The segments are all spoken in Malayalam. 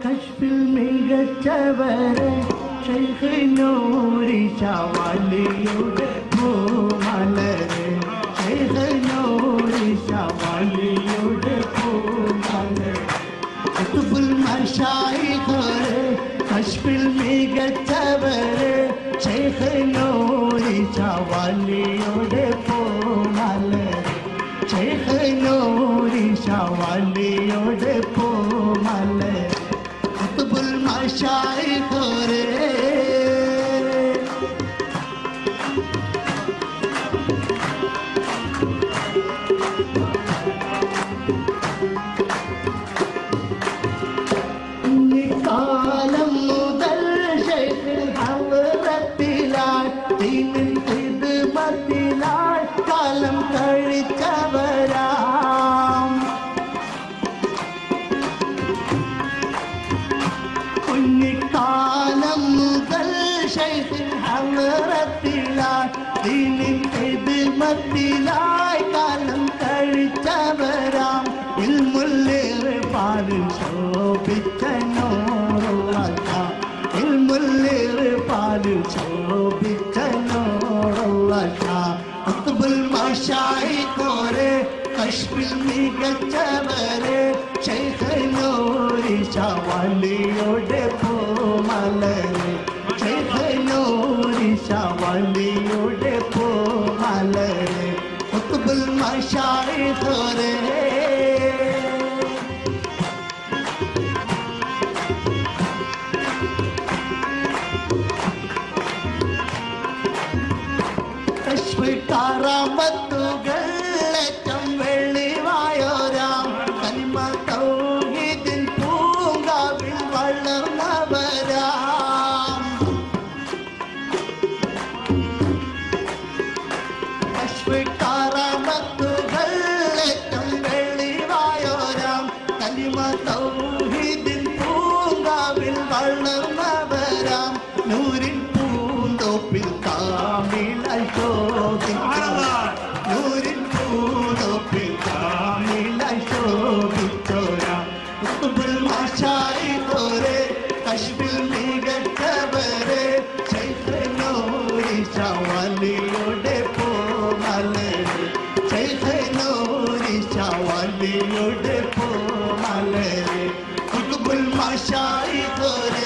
കശ്ഫിൽ മികച്ചവരെ ശൈഖ് നൂരി ശവാലിയുടെ പൂമലരെ ശൈഖ് നൂരി ശവാലിയുടെ പൂമലരെ കുതുബുൽ മശായിഖരെ കശ്ഫിൽ മികച്ചവരെ ശൈഖ് നൂരി ശവാലിയുടെ പൂമലരെ ശൈഖ് നൂരി ശവാലിയുടെ പൂമലരെ കുതുബുൽ മശായിഖരെ കാലം മുതൽ ശൈഖ് ഹവറത്തിലായി ദീനിൻ ഖിദ്മത്തിലായി കാലം കഴിച്ചവരാം കുഞ്ഞിക്കാലം മുതൽ ശൈഖ് ഹവറത്തിലായി ദീനിൻ ഖിദ്മത്തിലായി കാലം കഴിച്ചവരാം ഇൽമുൽ ശോഭിച്ച നൂറുള്ള ഇൽമുൽ ശോഭിച്ച നൂറുള്ള കുതുബുൽ മശായിഖരെ കശ്ഫിൽ മികച്ചവരെ ശൈഖ് നൂരി ശവാലിയുടെ പൂമലരെ ശൈഖ് നൂരി ശവാലിയുടെ പൂമലരെ കുതുബുൽ മശായിഖരെ കറാമത്തുകൾ ഏറ്റം വെളിവായോരാം കലിമ തൗഹീദിൻ പൂങ്കാവിൽ വളർന്നവരാം കറാമത്തുകൾ ഏറ്റം വെളിവായോരാം കലിമ തൗഹീദിൻ പൂങ്കാവിൽ വളർന്നവരാം നൂരിൻ പൂന്തോപ്പിൽ കാമിലായി നൂരിൻ പൂന്തോപ്പിൽ കാമിലായി ശോഭിച്ചോരാം കുതുബുൽ മശായിഖരെ കശ്ഫിൽ മികച്ചവരെ ശൈഖ് നൂരി ശവാലിയുടെ പൂമലരെ ശൈഖ് നൂരി ശവാലിയുടെ പൂമലരെ കുതുബുൽ മശായിഖരെ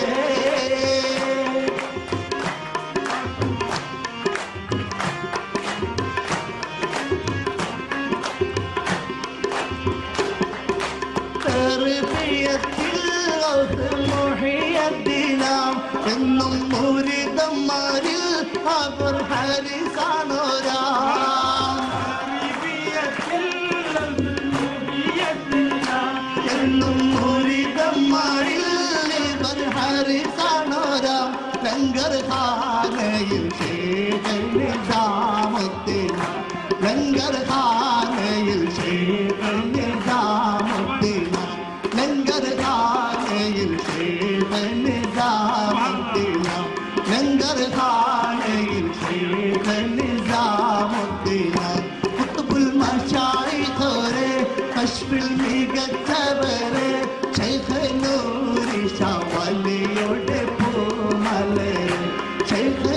മുഹിയദ്ദീനാം എന്നും മുരിദന്മാരിൽ അവർ ഹരിസാണോരാം എന്നും മുരിദന്മാരിൽ ഇവർ ഹരിസാണോരാം ലങ്കർ ഖാനയിൽ ശൈഖ് നിസാമുദ്ദീൻ ലങ്കർ ഖാനയിൽ ശൈഖ് നിസാമുദ്ദീൻ ലങ്കർ ഖാനയിൽ ശൈഖ് നിസാമുദ്ദീൻ ലങ്കർ ഖാനയിൽ ശൈഖ് നിസാമുദ്ദീൻ കുതുബുൽ മശായിഖരെ കശ്ഫിൽ മികച്ചവരെ ശൈഖ് നൂരി ശവാലിയുടെ പൂമലരെ ശൈഖ്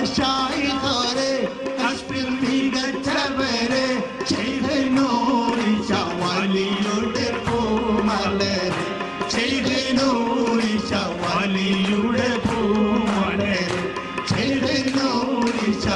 മശായിഖരെ കശ്മീർ മികച്ചവരെ ചെയ്തൂരിച്ച വലിയുടെ പൂമലരെ ചെയ്തൂരിച്ച വലിയുടെ പൂമലരെ ചെയ്തൂരിച്ച